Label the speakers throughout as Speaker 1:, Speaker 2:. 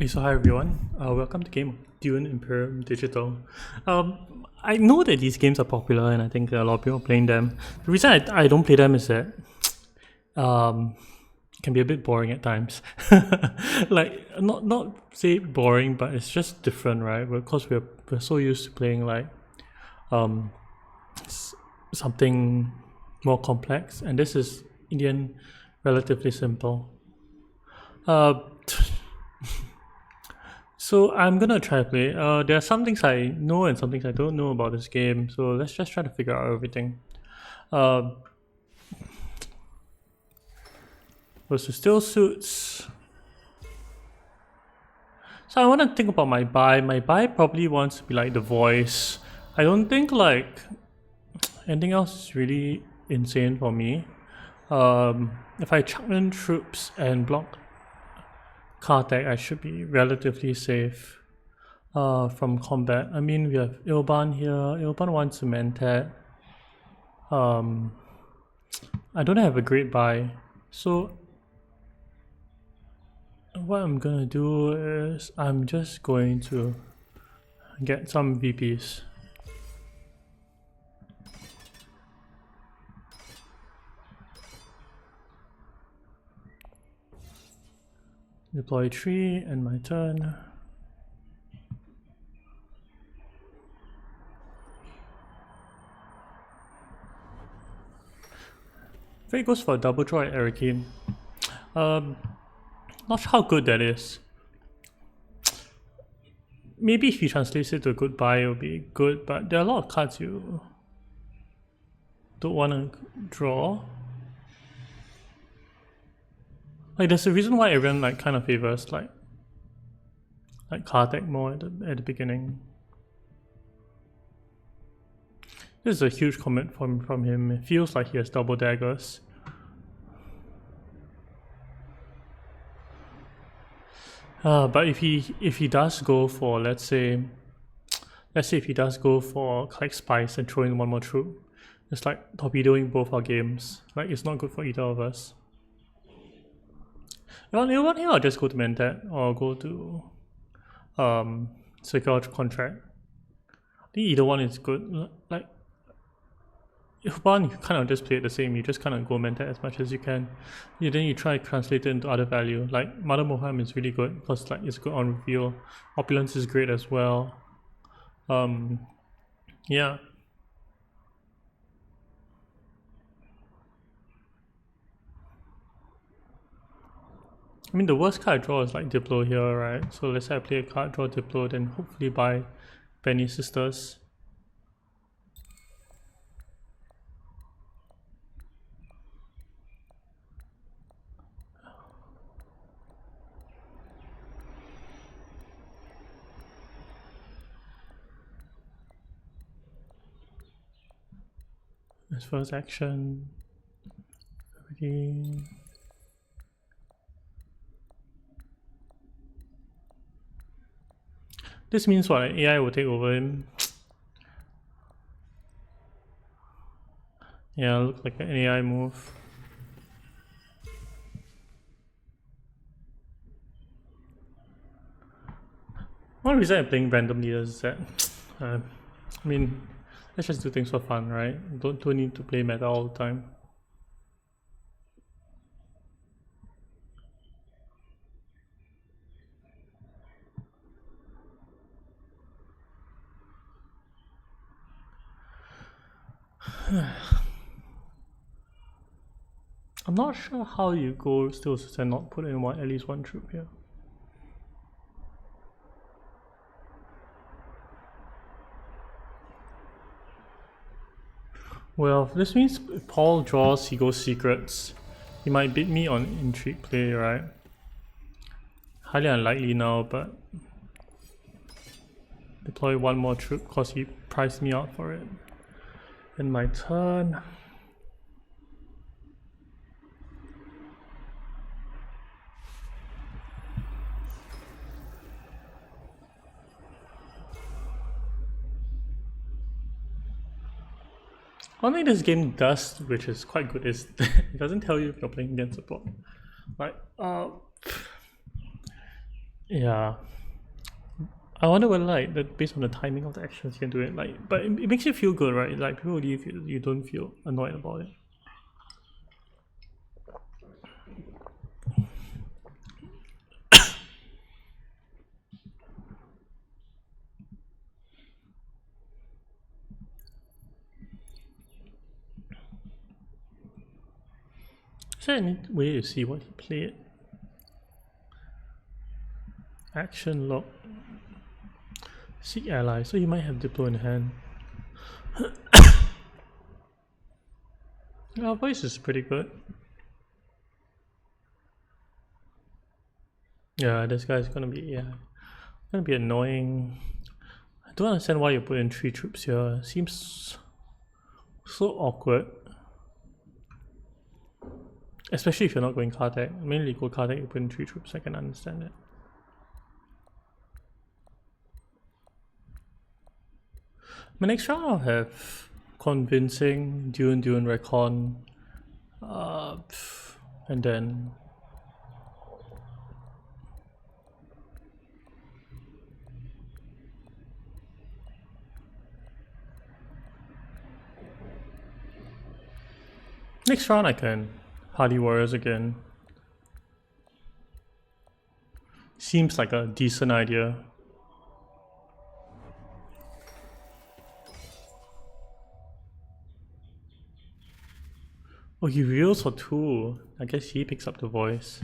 Speaker 1: Hey, so hi everyone. Welcome to game of Dune Imperium Digital. I know that these games are popular and I think a lot of people are playing them. The reason I don't play them is that it can be a bit boring at times. Like not say boring, but it's just different, right? Because we're so used to playing like um, something more complex, and this is in the end relatively simple. Uh, So I'm gonna try to play. There are some things I know and some things I don't know about this game. So let's just try to figure out everything. Versus still suits. So I want to think about my buy. My buy probably wants to be like the voice. I don't think like anything else is really insane for me. If I chuck in troops and block Kartek, I should be relatively safe. From combat. I mean, we have Ilban here. Ilban wants to Mentat. I don't have a great buy. So, what I'm gonna do is I'm just going to get some VPs. Deploy 3 and my turn. If it goes for a double draw at Arcane. Not sure how good that is. Maybe if he translates it to a good buy, it'll be good, but there are a lot of cards you don't want to draw. Like there's a reason why everyone like kind of favors like Kartek more at the beginning. This is a huge comment from him. It feels like he has double daggers. But if he does go for let's say if he does go for collect spice and throw in one more troop, it's like torpedoing both our games. Like it's not good for either of us. You want here, I'll just go to Mentat or go to secure contract. I think either one is good. Like if one, you kind of just play it the same. You just kind of go Mentat as much as you can. Then you try to translate it into other value. Like Mother Moham is really good because like it's good on reveal. Opulence is great as well. Yeah. I mean the worst card I draw is like Diplo here, right? So let's say I play a card, draw Diplo, then hopefully buy Benny Sisters. As first action. Everything. This means what? AI will take over him. Yeah, looks like an AI move. One reason I'm playing random leaders is that, I mean, let's just do things for fun, right? Don't need to play meta all the time. I'm not sure how you go still and not put in at least one troop here. Well, this means if Paul draws, he goes secrets. He might beat me on intrigue play, right? Highly unlikely now, but deploy one more troop because he priced me out for it. In my turn. One thing this game does, which is quite good, is it doesn't tell you if you're playing against support. Like, Yeah. I wonder whether like that based on the timing of the actions you can do it like, but it makes you feel good, right? Like people leave you don't feel annoyed about it. Is there any way to see what he played? Action log. Seek ally, so he might have Diplo in hand. Our voice is pretty good. Yeah, this guy's gonna be annoying. I don't understand why you put in 3 troops here. It seems so awkward. Especially if you're not going Kartek. Mainly go Kartek, you put in 3 troops, I can understand it. My next round I'll have convincing, Dune, Recon, and then next round I can Hardy Warriors again. Seems like a decent idea. Oh, he reels for 2. I guess he picks up the voice.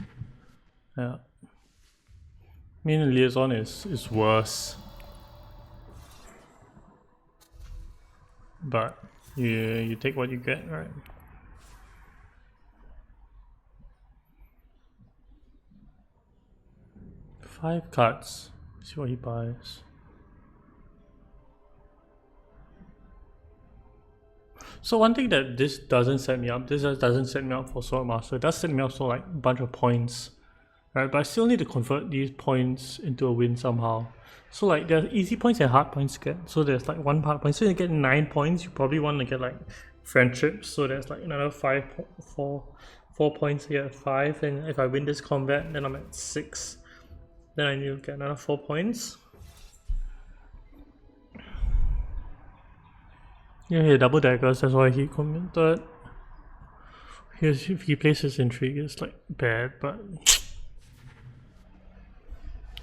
Speaker 1: Yeah. I mean, liaison is worse. But you take what you get, right? Five cards. See what he buys. So one thing that this doesn't set me up, this just doesn't set me up for Swordmaster. It does set me up for like a bunch of points, right? But I still need to convert these points into a win somehow. So like there's easy points and hard points to get. So there's like 1 hard point. So you get 9 points. You probably want to get like friendships. So there's like another 4 points to get 5. And if I win this combat, then I'm at 6. Then I need to get another 4 points. Yeah, he double daggers, that's why he commented. If he places intrigue, it's like bad, but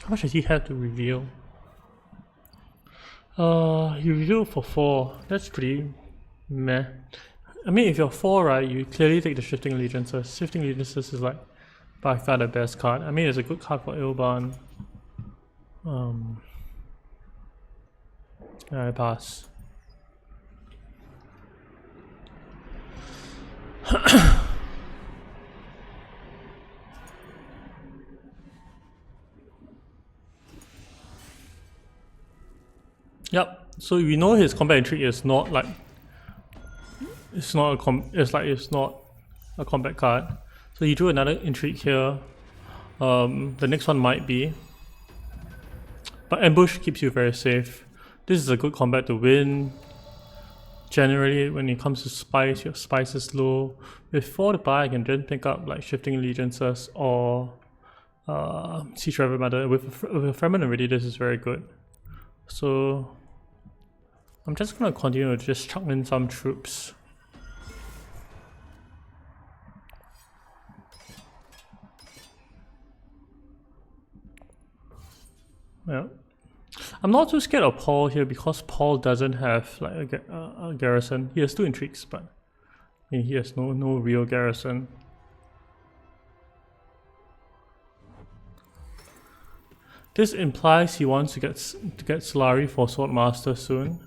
Speaker 1: how much does he have to reveal? He revealed for 4. That's pretty meh. I mean, if you're 4, right, you clearly take the Shifting Allegiances. Shifting Allegiances is like by far the best card. I mean, it's a good card for Ilban. I pass. Yep. So we know his combat intrigue is not like it's not a combat card. So he drew another intrigue here. The next one might be, but ambush keeps you very safe. This is a good combat to win. Generally, when it comes to spice, your spice is low. With 4 to buy, I can then pick up like Shifting Allegiances or Siege Revenant Mother. With a Fremen already, this is very good. So I'm just gonna continue to just chuck in some troops. Yeah. I'm not too scared of Paul here because Paul doesn't have like a garrison. He has 2 intrigues, but I mean, he has no real garrison. This implies he wants to get Solari for Swordmaster soon.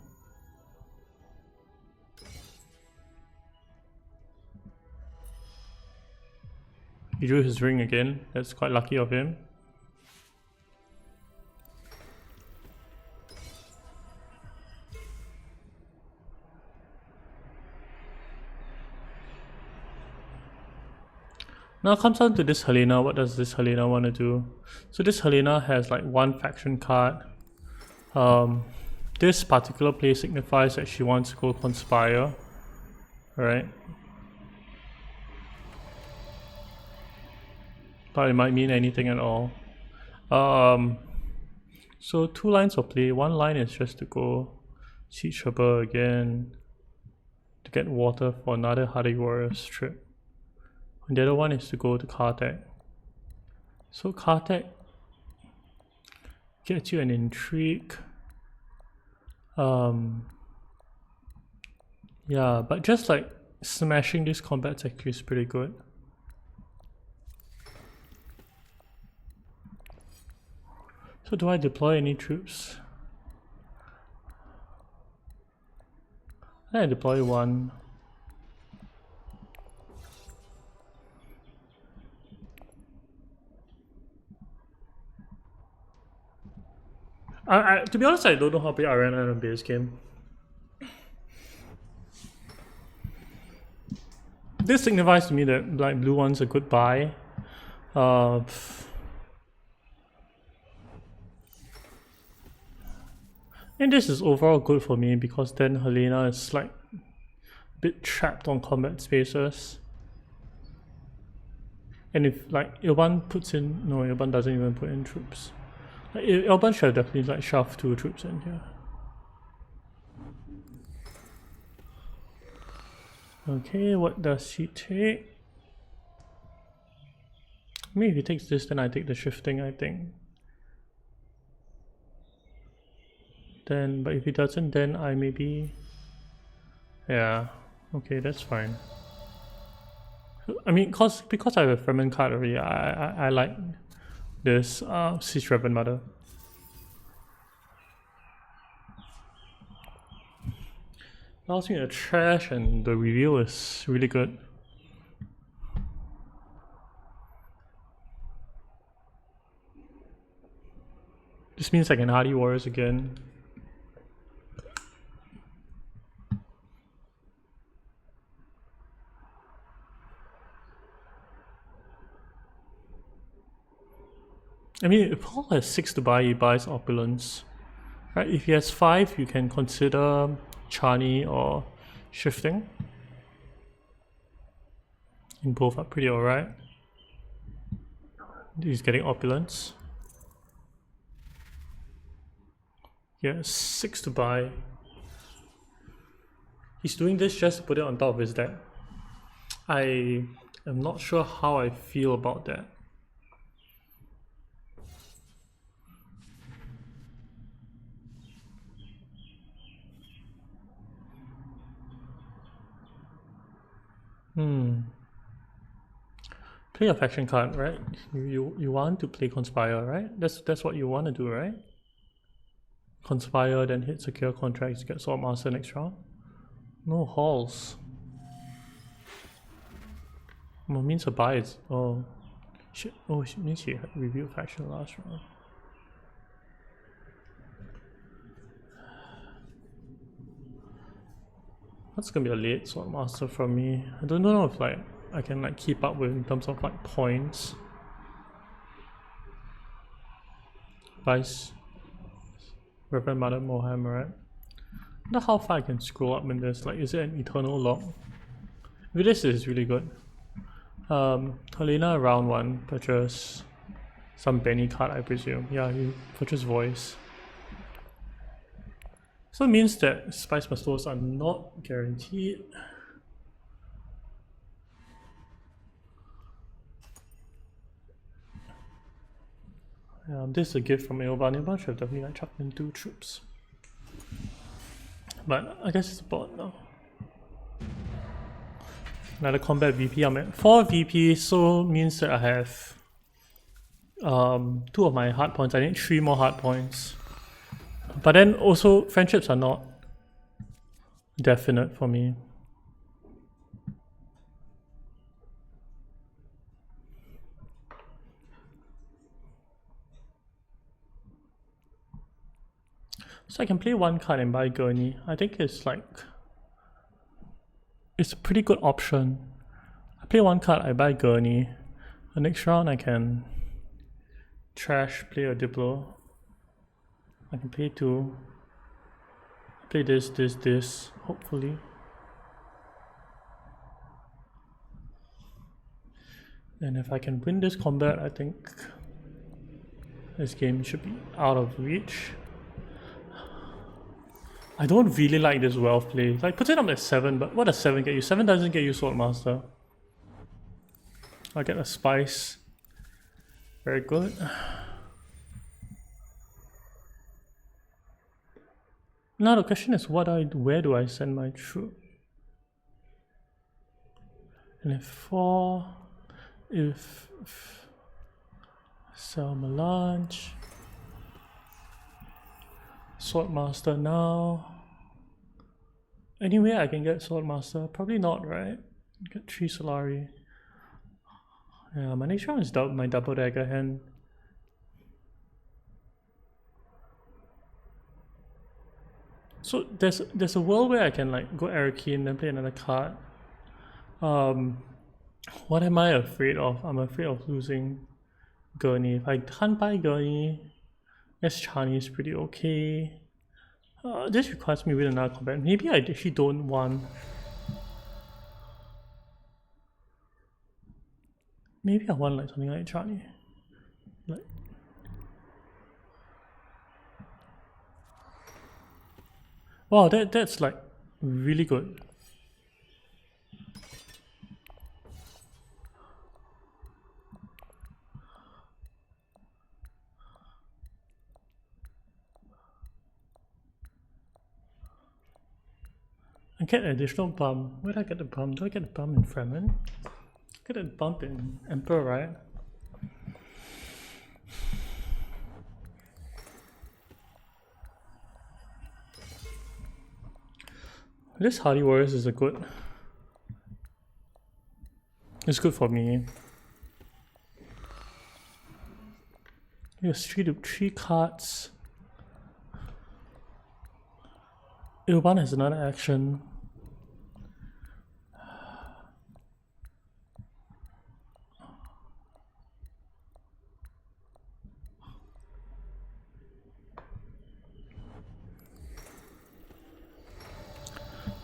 Speaker 1: He drew his ring again. That's quite lucky of him. Now it comes down to this Helena. What does this Helena want to do? So this Helena has like 1 faction card. This particular play signifies that she wants to go conspire. Alright. But it might mean anything at all. So 2 lines of play. 1 line is just to go Siege Harbor again to get water for another Hardy Warriors trip. And the other one is to go to Kartek. So Kartek gets you an intrigue. Yeah, but just like smashing this combat actually is pretty good. So do I deploy any troops? I deploy 1. To be honest, I don't know how to play Arena in a base game. This signifies to me that like blue one's a good buy. And this is overall good for me because then Helena is like a bit trapped on combat spaces. And if like Ilban puts in, no, Ilban doesn't even put in troops. Like, Ilban should definitely like shove 2 troops in here. Okay, what does he take? I mean, if he takes this, then I take the shifting, I think. Then, but if he doesn't, then I maybe... Yeah, okay, that's fine. I mean, because I have a Fremen card already, I like this Siege Reverend Mother. Allows me to trash, and the reveal is really good. This means I can Hardy Warriors again. I mean, if Paul has 6 to buy, he buys Opulence. Right, if he has 5, you can consider Chani or Shifting. And both are pretty alright. He's getting Opulence. Yeah, 6 to buy. He's doing this just to put it on top of his deck. I am not sure how I feel about that. Play a faction card, right? You want to play Conspire, right? That's what you want to do, right? Conspire, then hit secure contracts, get Sword Master next round. No halls. Well, means a buy is oh shit. Oh, it means she had revealed faction last round. That's gonna be a late Sword Master from me. I don't know if like I can like keep up with in terms of like points. Vice Reverend Mother Mohammed, right? I wonder how far I can scroll up in this. Like, is it an eternal lock? If this is really good. Helena round 1, purchase some Benny card, I presume. Yeah, you purchase voice. So it means that Spice Bestows are not guaranteed. This is a gift from Ilban. Ilban should have definitely like chucked in 2 troops. But I guess it's a bot now. Another combat VP. I'm at 4 VP, so means that I have 2 of my hard points. I need 3 more hard points. But then also friendships are not definite for me. So I can play 1 card and buy Gurney. I think it's like it's a pretty good option. I play 1 card, I buy Gurney. The next round I can trash, play a Diplo. I can play 2. Play this, hopefully. And if I can win this combat, I think This game should be out of reach. I don't really like this wealth play. Like, put it up at 7, but what does 7 get you? 7 doesn't get you Swordmaster. I'll get a spice. Very good. Now the question is, where do I send my troop? And if sell melange, Swordmaster now. Anyway, I can get Swordmaster. Probably not, right? Get 3 Solari. Yeah, my next round is my double dagger hand. So there's a world where I can like go Arakeen, then play another card. What am I afraid of? I'm afraid of losing Gurney. If I can't buy Gurney, yes, Chani is pretty okay. This requires me with another combat. Maybe I actually don't want. Maybe I want like something like Chani. Like. Wow, that's like really good. I get an additional bump. Where do I get the bump? Do I get the bump in Fremen? Get a bump in Emperor, right? This Hardy Warriors is it's good for me. Here's 3 cards. Urban has another action.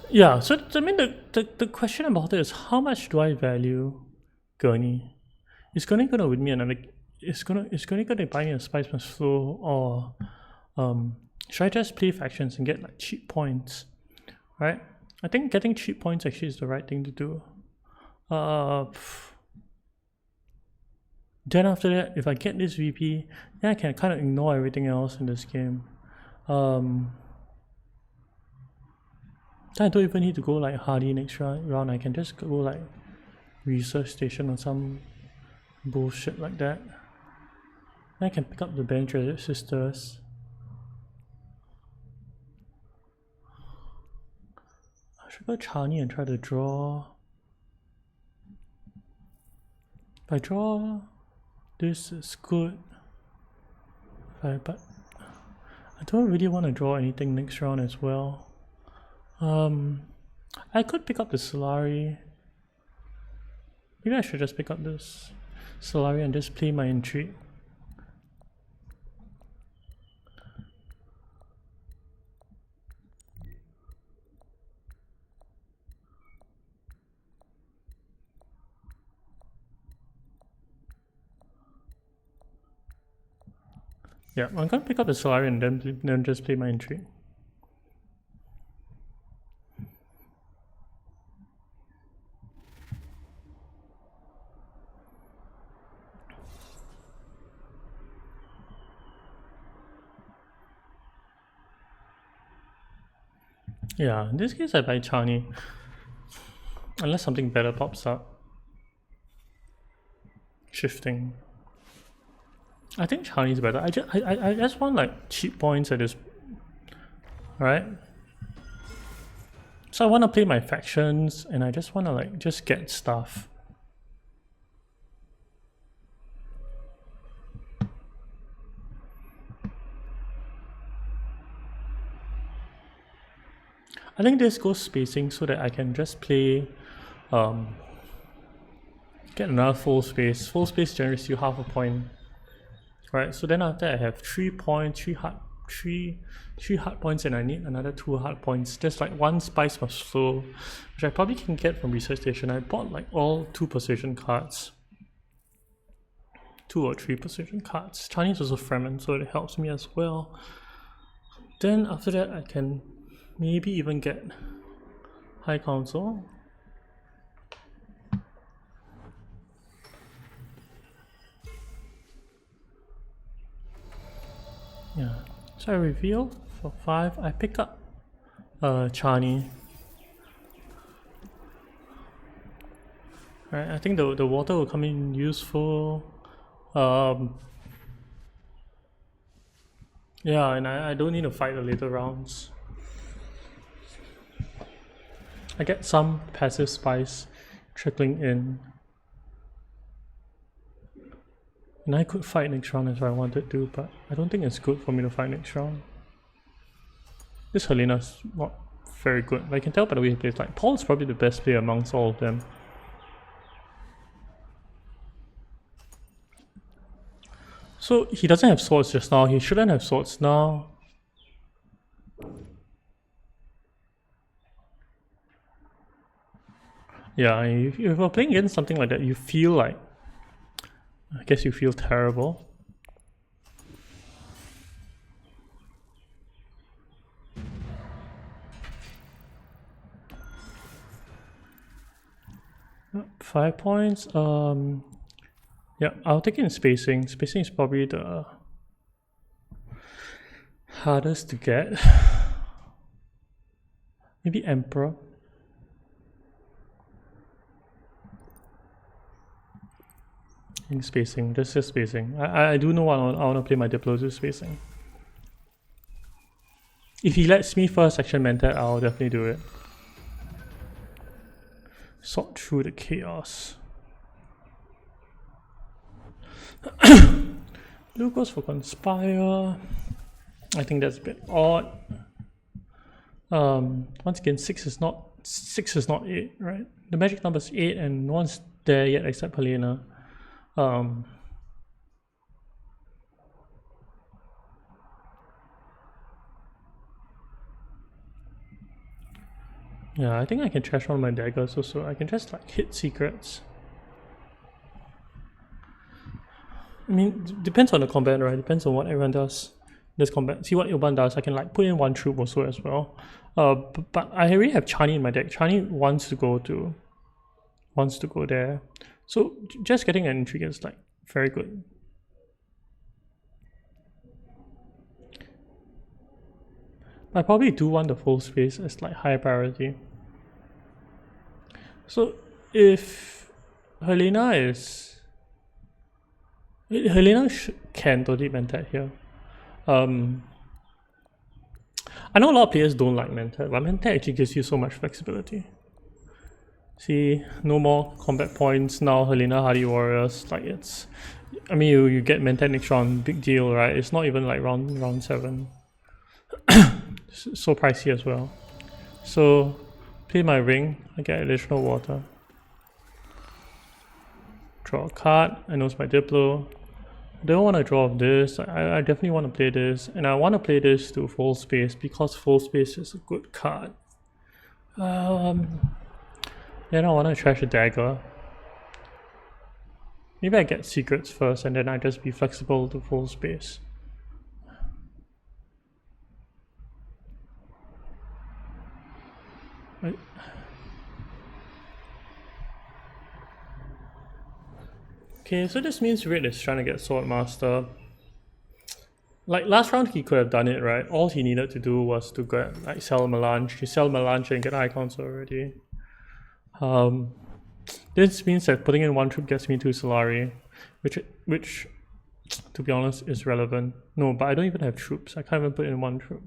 Speaker 1: Yeah, so I mean the question about it is how much do I value Gurney? Is Gurney gonna win me another? Is Gurney gonna buy me a Spice Must Flow, or should I just play factions and get like cheap points? Right? I think getting cheap points actually is the right thing to do. Then after that, if I get this VP, then I can kind of ignore everything else in this game. I don't even need to go like Hardy next round. I can just go like Research Station or some bullshit like that. Then I can pick up the Bench Sisters. I should go Chani and try to draw. If I draw, this is good. But I don't really want to draw anything next round as well. I could pick up the Solari. Maybe I should just pick up this Solari and just play my Intrigue. Yeah, I'm gonna pick up the Solari and then just play my Intrigue. Yeah, in this case I buy Chani. Unless something better pops up. Shifting. I think Chani is better. I just want like cheap points at this. Right? So I want to play my factions and I just want to like just get stuff. I think this goes spacing so that I can just play, get another full space. Full space generates you half a point, right? So then after I have 3 points, 3 hard points, and I need another 2 hard points. There's like 1 Spice Must Flow, which I probably can get from Research Station. I bought like all 2 position cards. 2 or 3 precision cards. Chinese also Fremen, so it helps me as well. Then after that, I can maybe even get High Council. Yeah, so I reveal for 5. I pick up Chani. Right, I think the water will come in useful. Yeah, and I don't need to fight the later rounds. I get some passive spice trickling in. And I could fight next round if I wanted to, but I don't think it's good for me to fight next round. This Helena's not very good. I can tell by the way he plays. Like, Paul's probably the best player amongst all of them. So he doesn't have swords just now. He shouldn't have swords now. Yeah, if you're playing against something like that, you feel like, I guess you feel terrible. Yep, 5 points. Yeah, I'll take it in spacing. Spacing is probably the hardest to get. Maybe Emperor. In spacing, just spacing. I do know I want to play my Diplos with spacing. If he lets me first action Mentat, I'll definitely do it. Sort through the chaos. Blue goes for Conspire. I think that's a bit odd. Once again, 6 is not 8, right? The magic number is 8 and no one's there yet except Helena. Yeah, I think I can trash one of my daggers also. I can just like hit secrets. I mean, depends on the combat, right? Depends on what everyone does. This combat. See what Ilban does. I can like put in 1 troop also as well. But I already have Chani in my deck. Chani wants to go there. So just getting an intrigue is like very good. I probably do want the full space as like high priority. So if Helena can totally Mentat here. I know a lot of players don't like Mentat, but Mentat actually gives you so much flexibility. See, no more combat points now. Helena Hardy Warriors, like it's. I mean, you get Mentat next round, big deal, right? It's not even like round 7. So pricey as well. So play my ring. I get additional water. Draw a card. I know it's my Diplo. I don't want to draw off this. I definitely want to play this, and I want to play this to full space because full space is a good card. Then I want to trash a dagger. Maybe I get secrets first and then I just be flexible to full space. Right. Okay, so this means Red is trying to get Swordmaster. Like last round he could have done it, right? All he needed to do was to get like sell Melange. He sell Melange and get icons already. This means that putting in 1 troop gets me 2 Solari, which to be honest is relevant. No, but I don't even have troops. I can't even put in 1 troop.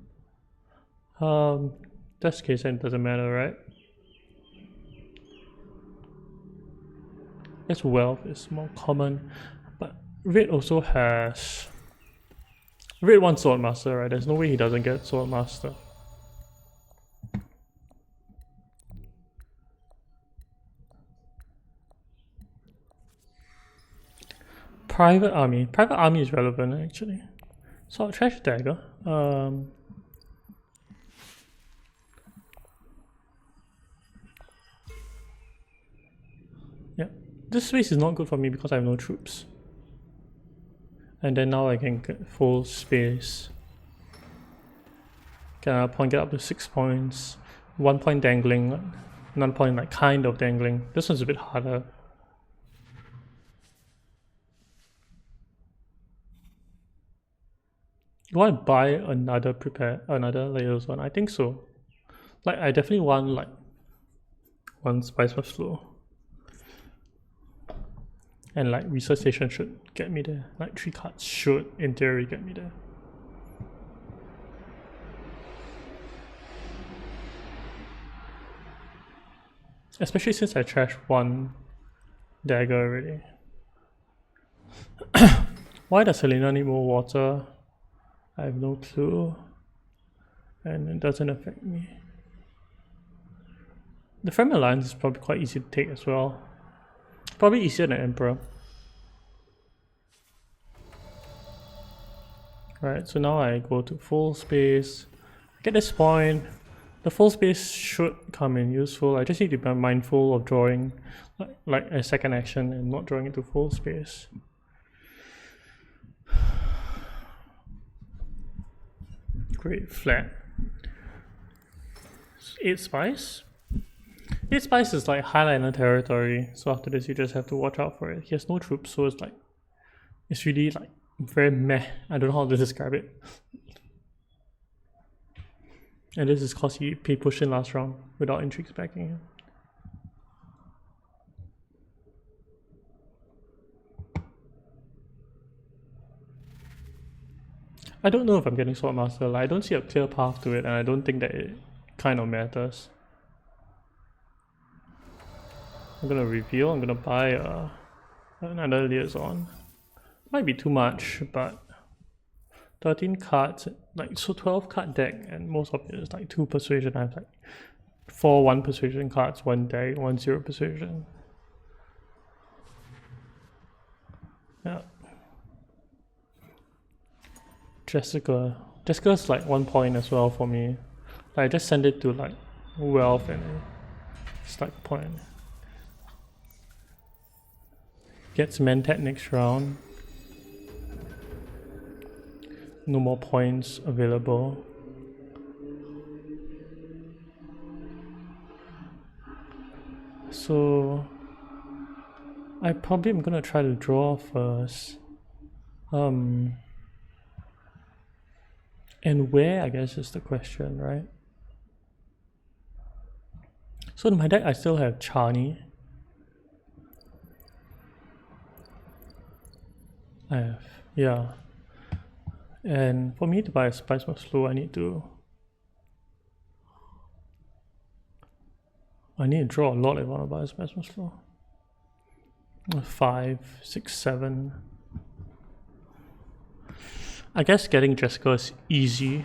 Speaker 1: That's the case and it doesn't matter, right? Yes, wealth is more common, but Red also has. Red wants Swordmaster, right? There's no way he doesn't get Swordmaster. Private army. Private army is relevant actually. So I'll trash dagger. Yeah. This space is not good for me because I have no troops. And then now I can get full space. Can I point it up to 6 points? 1 point dangling, another point like kind of dangling. This one's a bit harder. Do I buy another layers one? I think so. Like I definitely want like one spice of slow. And like research station should get me there. Like 3 cards should in theory get me there. Especially since I trashed 1 dagger already. Why does Selena need more water? I have no clue. And it doesn't affect me. The Friend Alliance is probably quite easy to take as well. Probably easier than Emperor. Right, so now I go to full space. I get this point. The full space should come in useful. I just need to be mindful of drawing like a second action and not drawing into full space. Great, flat. 8 spice. 8 spice is like highliner territory, so after this you just have to watch out for it. He has no troops, so it's really like very meh. I don't know how to describe it. And this is cause he pushed in last round without intrigues backing him. I don't know if I'm getting Swordmaster. Like, I don't see a clear path to it, and I don't think that it kind of matters. I'm gonna reveal. I'm gonna buy another liaison. Might be too much, but 13 cards, like so 12 card deck, and most of it is like 2 persuasion. I have like 4 1 persuasion cards, 1 deck, 1 0 persuasion. Yeah. Jessica's like 1 point as well for me. Like I just send it to like wealth and it's like a point. Gets Mentat next round. No more points available. So I probably am gonna try to draw first. And where, I guess, is the question, right? So in my deck I still have Charney. I have, yeah. And for me to buy a spice more slow, I need to draw a lot if I want to buy a spice more slow. 5, 6, 7. I guess getting Jessica is easy.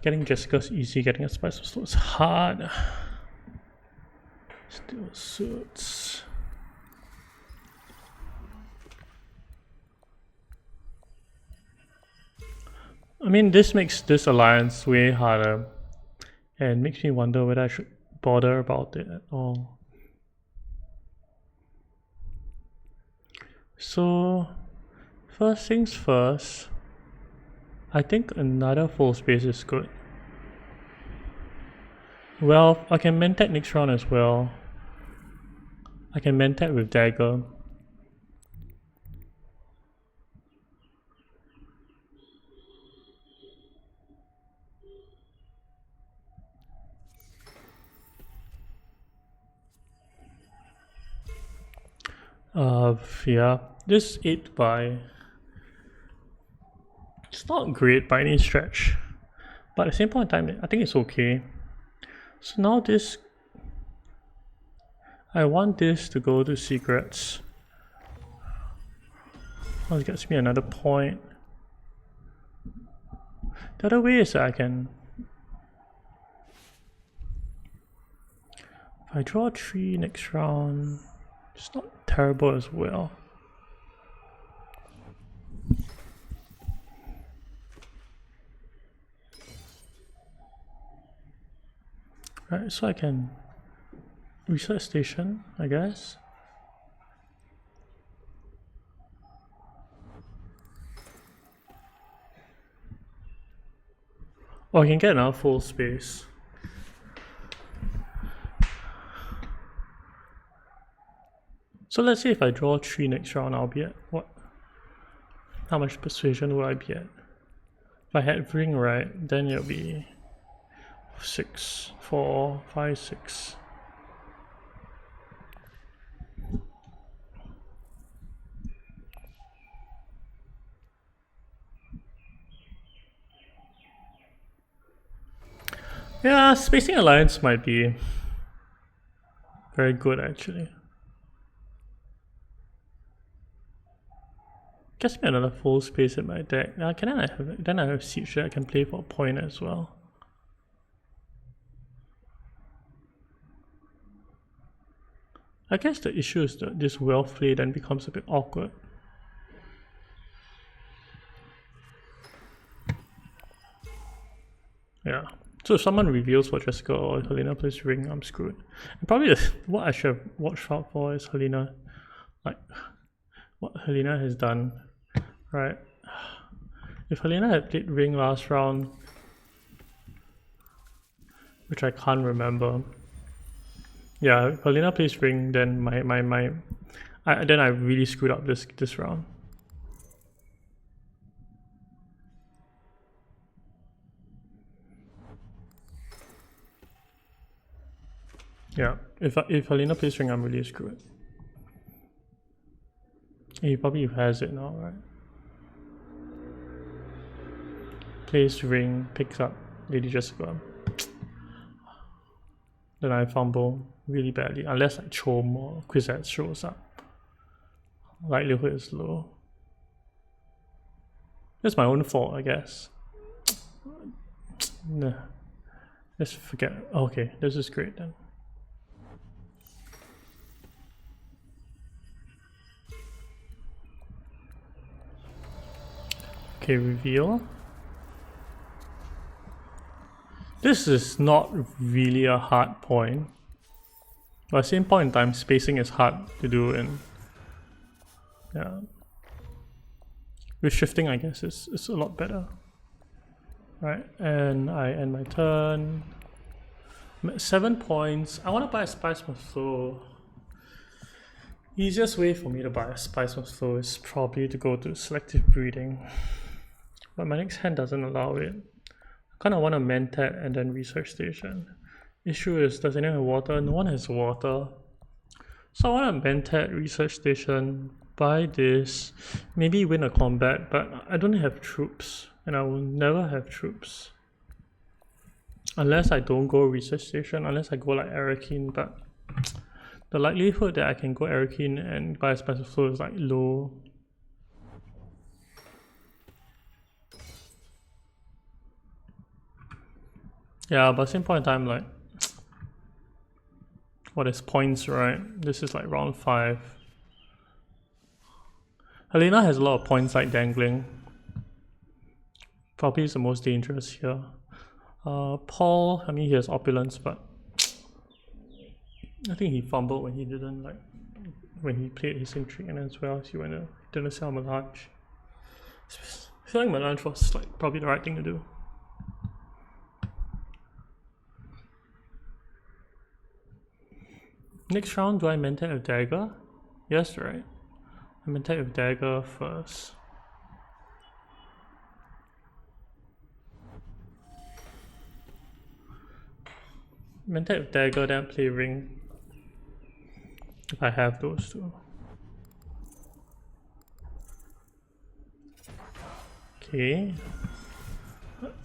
Speaker 1: Getting Jessica's easy, getting a spice of slow is hard. Still suits. I mean, this makes this alliance way harder and makes me wonder whether I should bother about it at all. So, first things first, I think another full space is good. Well, I can Mentat next round as well. I can Mentat with Dagger. Yeah, this 8 by. It's not great by any stretch, but at the same point in time, I think it's okay. So now this, I want this to go to secrets. Oh, it gets me another point. The other way is that I can, if I draw 3 next round, it's not terrible as well. Alright, so I can research station, I guess. Oh, I can get another full space. So let's say if I draw 3 next round, I'll be at what? How much persuasion will I be at? If I had ring right, then it'll be 6, 4, 5, 6. Yeah, spacing alliance might be very good actually. Gets me another full space in my deck. Now then I have siege that I can play for a point as well. I guess the issue is that this wealth play then becomes a bit awkward. Yeah. So if someone reveals for Jessica or Helena plays ring, I'm screwed. And probably what I should have watched out for is Helena, like what Helena has done, right? If Helena had played ring last round, which I can't remember. Yeah, if Helena plays ring, then then I really screwed up this round. Yeah, if Helena plays ring, I'm really screwed. He probably has it now, right? Plays ring, picks up Lady Jessica. Then I fumble really badly, unless like Chom or Quizette shows up. Likelihood is low. That's my own fault, I guess. Nah. Let's forget. Okay, this is great then. Okay, reveal. This is not really a hard point. But at the same point in time, spacing is hard to do, and yeah. With shifting, I guess it's a lot better. Right, and I end my turn. 7 points. I want to buy a Spice Must Flow. Easiest way for me to buy a Spice Must Flow is probably to go to Selective Breeding. But my next hand doesn't allow it. I kind of want a Mentat and then Research Station. Issue is, does anyone have water? No one has water. So I want a Mentat Research Station, buy this, maybe win a combat, but I don't have troops, and I will never have troops. Unless I don't go Research Station, unless I go like Arakin, but the likelihood that I can go Arakin and buy a Spice of Flow is like low. Yeah, but same point in time, like, what is points, right? This is like round 5. Helena has a lot of points like dangling. Probably is the most dangerous here. Paul, I mean he has opulence, but I think he fumbled when he didn't like when he played his intrigue, and as well as he didn't sell Melange. Selling Melange was like probably the right thing to do. Next round, do I Mentat with Dagger? Yes, right. I Mentat with Dagger first. Mentat with Dagger, then play Ring. If I have those two. Okay.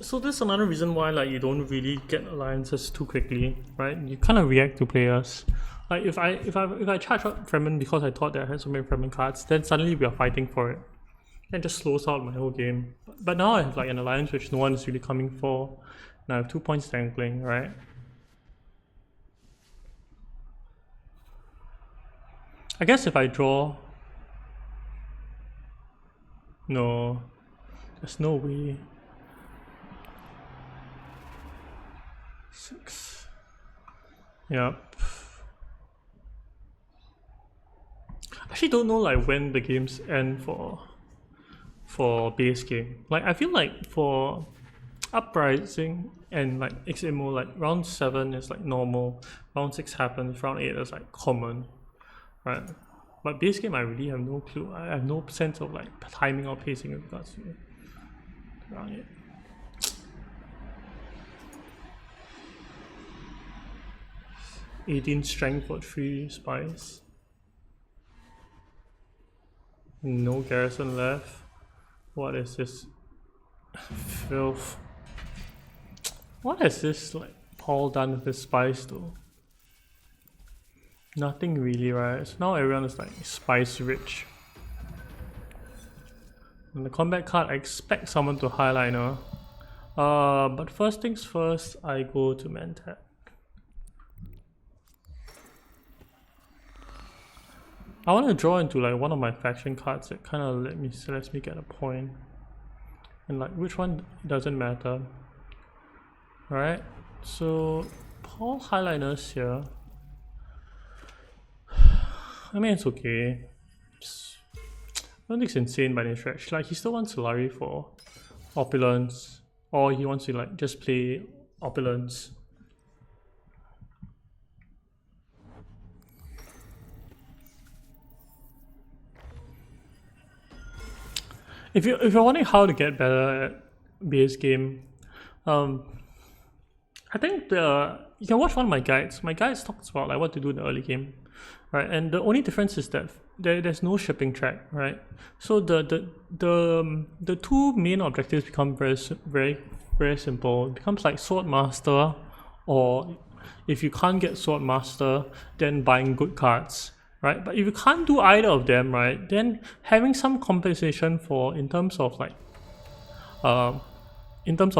Speaker 1: So this is another reason why like you don't really get alliances too quickly, right? You kind of react to players. Like if I charge up Fremen because I thought that I had so many Fremen cards, then suddenly we are fighting for it. That just slows out my whole game. But now I have like an alliance which no one is really coming for. Now I have 2 points dangling, right? I guess if I draw... No. There's no way. 6. Yep. I actually don't know like when the games end for base game. Like I feel like for Uprising and like XMO, like round 7 is like normal, round 6 happens, round 8 is like common, right? But base game I really have no clue. I have no sense of like timing or pacing with regards to round 8. $18 strength for 3 spies. No garrison left. What is this? Filth. What has this like Paul done with his spice though? Nothing really, right? So now everyone is like spice rich. And the combat card, I expect someone to highliner. But first things first, I go to Mentat. I want to draw into like one of my faction cards that kind of lets me get a point. And like which one doesn't matter. Alright, so Paul highliners here. I mean, it's okay. I don't think it's insane by any stretch. Like, he still wants Solari for Opulence, or he wants to like just play Opulence. If you're wondering how to get better at base game, I think you can watch one of my guides. My guides talks about like what to do in the early game, right? And the only difference is that there's no shipping track, right? So the two main objectives become very simple. It becomes like Sword Master, or if you can't get Sword Master, then buying good cards, right? But if you can't do either of them, right, then having some compensation for in terms of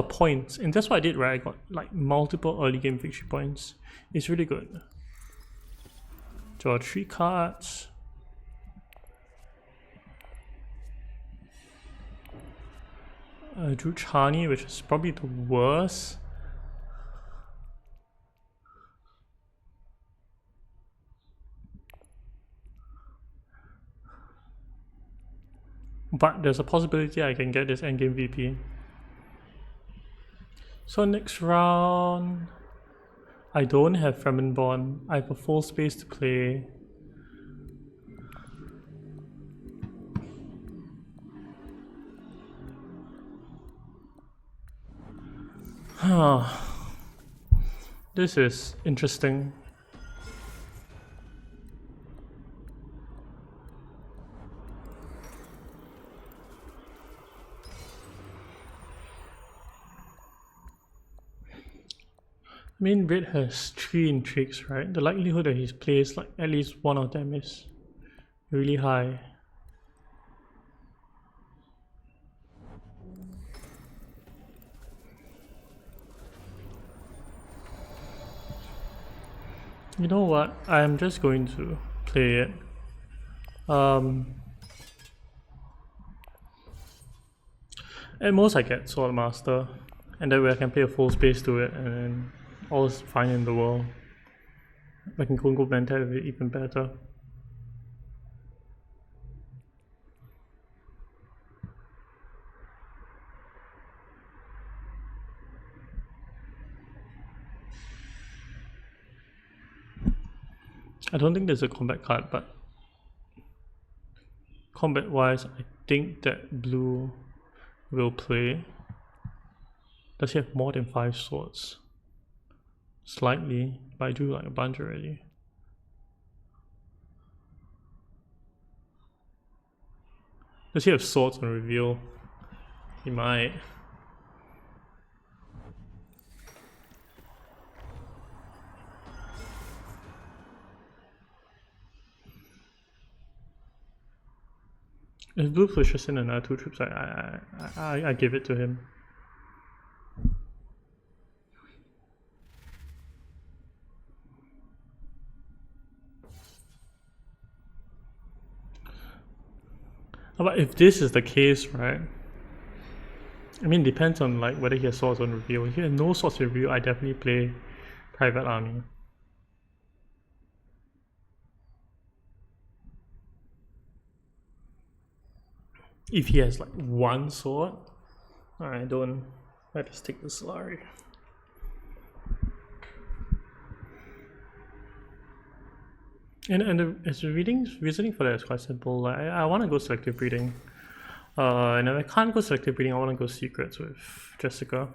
Speaker 1: points, and that's what I did, right? I got like multiple early game victory points. It's really good. Draw 3 cards. I drew Chani, which is probably the worst. But there's a possibility I can get this endgame VP. So next round, I don't have Fremenborn. I have a full space to play. This is interesting. I mean, Red has 3 intrigues, right? The likelihood that he plays like at least one of them is really high. You know what? I'm just going to play it. At most I get Sword Master, and that way I can play a full space to it, and then all is fine in the world. I can go Mentat with it even better. I don't think there's a combat card, but combat wise, I think that blue will play. Does he have more than 5 swords? Slightly, but I drew like a bunch already. Does he have swords on reveal? He might. If blue pushes in another 2 troops, I give it to him. But if this is the case, right? I mean, depends on like whether he has swords on reveal. If he has no swords on reveal, I definitely play Private Army. if he has like one sword, I don't. I just take the Solari. And the reasoning for that is quite simple. Like, I want to go selective breeding. And if I can't go selective breeding, I want to go secrets with Jessica.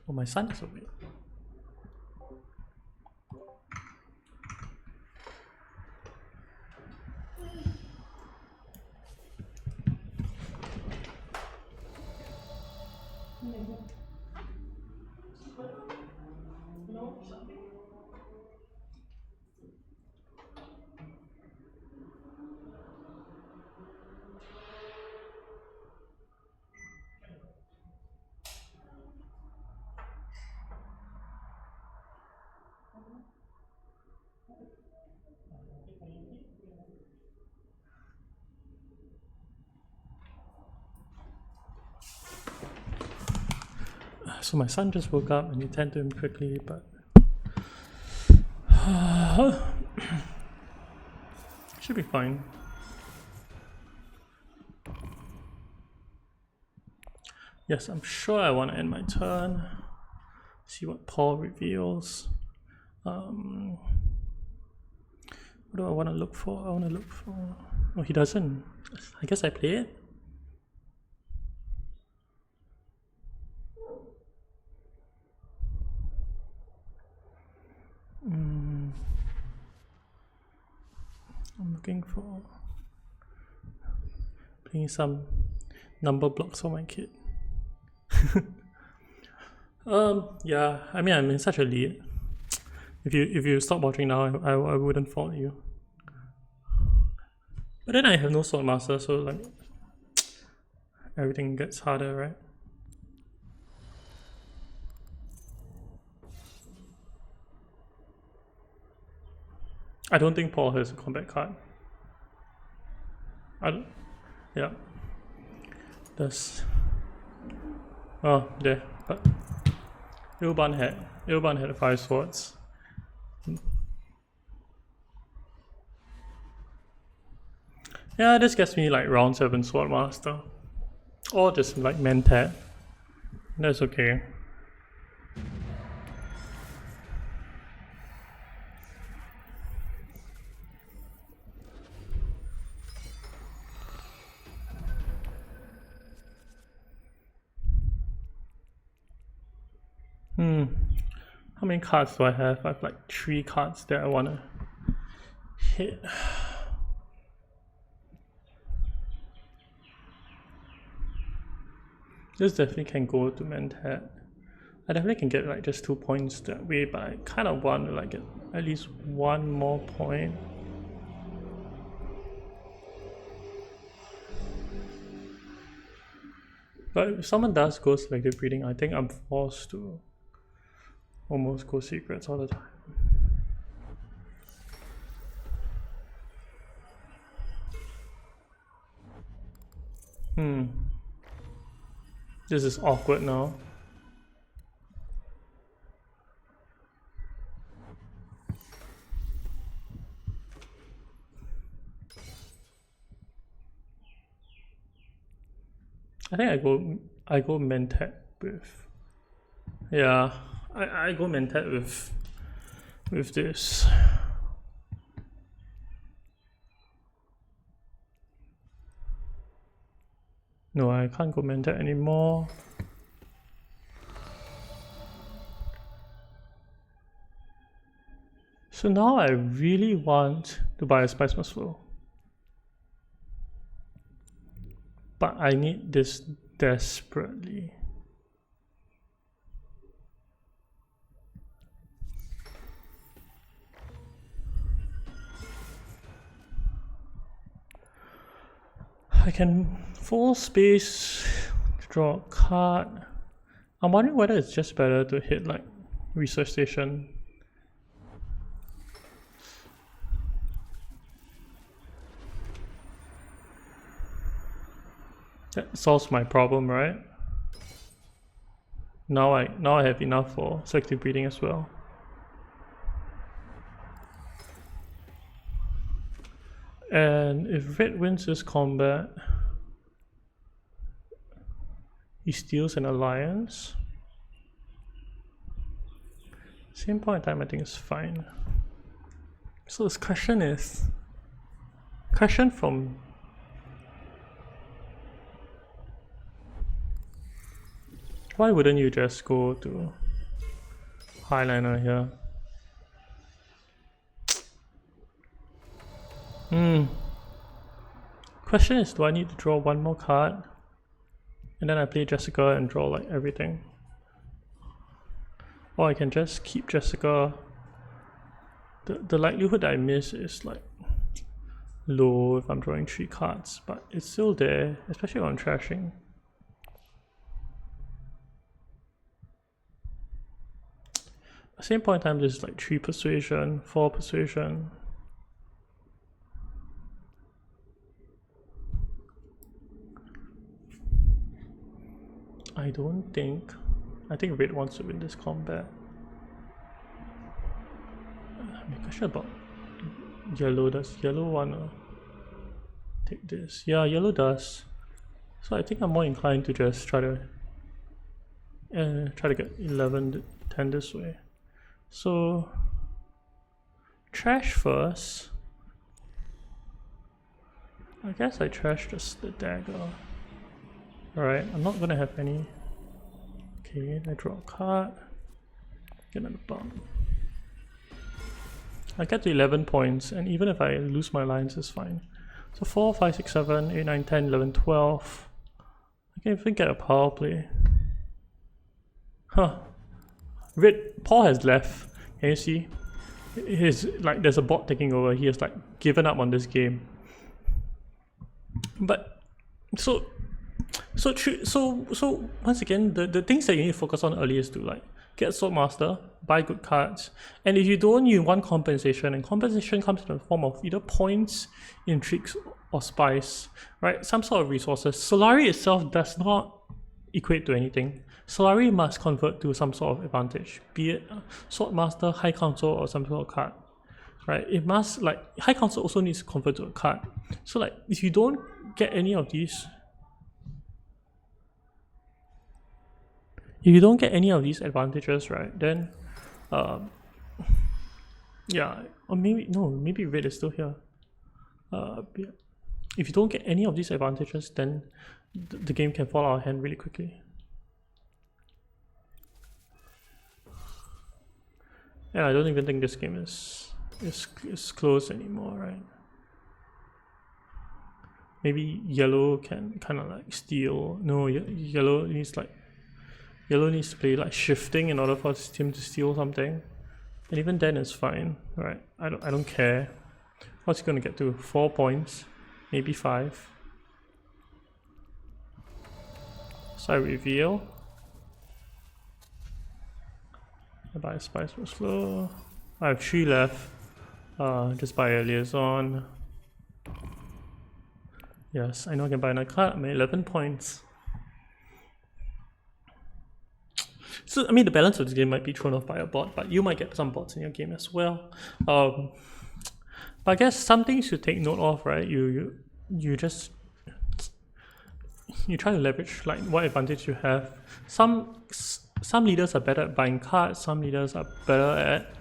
Speaker 1: Oh, my son is awake. So my son just woke up and you tend to him quickly, but should be fine. Yes, I'm sure I want to end my turn. See what Paul reveals. What do I want to look for? I want to look for... Oh, he doesn't. I guess I play it. I'm looking for playing some number blocks for my kid. Yeah, I mean, I'm in such a lead. If you stop watching now, I wouldn't fault you. But then I have no sword master, so like everything gets harder, right? I don't think Paul has a combat card. Yeah. There's... Oh, there. But Ilban had 5 swords. Yeah, this gets me like round 7 sword master. Or just like Mentat. That's okay. How many cards do I have? I have like 3 cards that I wanna hit. This definitely can go to Mentat. I definitely can get like just 2 points that way, but I kind of want to like get at least 1 more point. But if someone does go selective breeding, I think I'm forced to almost go secrets all the time. This is awkward now. I think I go Mentat with... Yeah, I go Mentat with this. No, I can't go Mentat anymore. So now I really want to buy a Spice Must Flow. But I need this desperately. I can full space to draw a card. I'm wondering whether it's just better to hit like research station. That solves my problem, right? Now I have enough for selective breeding as well. And if red wins this combat, he steals an alliance. Same point in time, I think it's fine. So this question from why wouldn't you just go to Highliner here? Question is, do I need to draw one more card? And then I play Jessica and draw like everything. Or I can just keep Jessica. The likelihood that I miss is like low if I'm drawing 3 cards, but it's still there, especially when I'm trashing. At the same point in time, there's like 3 persuasion, 4 persuasion. I think red wants to win this combat. I'm not sure about yellow. Does yellow wanna take this? Yeah, yellow does. So I think I'm more inclined to just try to get 11, 10 this way. So trash first. I guess I trash just the dagger. Alright, I'm not gonna have any. Okay, I draw a card. Get another bump. I get to 11 points, and even if I lose my lines, it's fine. So 4, 5, 6, 7, 8, 9, 10, 11, 12. I can even get a power play. Huh. Paul has left. Can you see? Like there's a bot taking over. He has like given up on this game. But so once again, the things that you need to focus on early is to like get Swordmaster, buy good cards, and if you don't, you want compensation, and compensation comes in the form of either points, intrigues, or spice, right? Some sort of resources. Solari itself does not equate to anything. Solari must convert to some sort of advantage, be it Swordmaster, High Council, or some sort of card, right? It must, like, High Council also needs to convert to a card. So like, if you don't get any of these, advantages, right, then yeah, or maybe red is still here. If you don't get any of these advantages, then the game can fall out of hand really quickly. And I don't even think this game is close anymore, right? Maybe yellow can kind of like steal. No, yellow needs to play like shifting in order for him to steal something, and even then it's fine, right? I don't care. What's he gonna get to? 4 points, maybe 5. So I reveal. I buy a spice for slow. I have 3 left. Just buy a liaison. Yes, I know I can buy another card. I'm at 11 points. So I mean, the balance of this game might be thrown off by a bot, but you might get some bots in your game as well. But I guess some things you take note of, right? You try to leverage like what advantage you have. Some leaders are better at buying cards. Some leaders are better at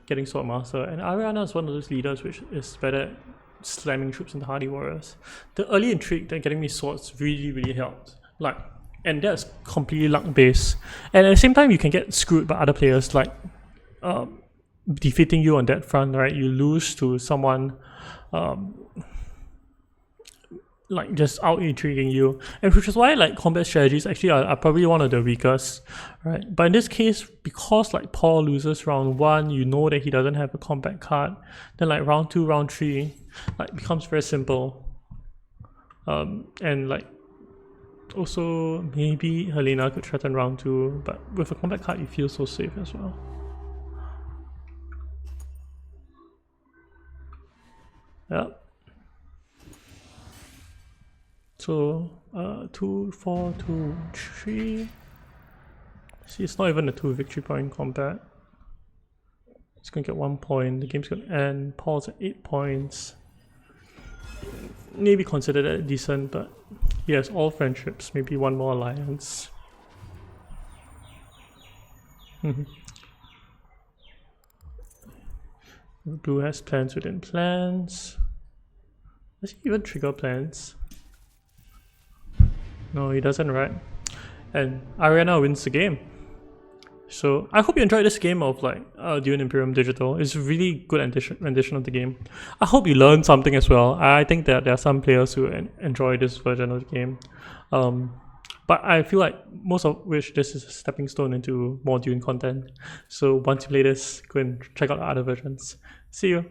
Speaker 1: getting Swordmaster, and Ariana is one of those leaders which is better at slamming troops into Hardy Warriors. The early intrigue that getting me swords really helped. Like. And that's completely luck based. And at the same time, you can get screwed by other players, like defeating you on that front, right? You lose to someone like just out intriguing you, and which is why like combat strategies actually are probably one of the weakest, right? But in this case, because like Paul loses round 1, you know that he doesn't have a combat card, then like round 2, round 3 like becomes very simple. And like also maybe Helena could threaten round 2, but with a combat card you feel so safe as well. Yep. So 2, 4, 2, 3. See, it's not even a 2 victory point combat. It's gonna get 1 point. The game's gonna end. Paul's at 8 points. maybe consider that decent, but he has all friendships, maybe one more alliance. Blue has plans within plans. Does he even trigger plans? No, he doesn't, right? And Ariana wins the game. So I hope you enjoyed this game of like Dune Imperium Digital. It's a really good rendition of the game. I hope you learned something as well. I think that there are some players who enjoy this version of the game. But I feel like most of which this is a stepping stone into more Dune content. So once you play this, go and check out the other versions. See you.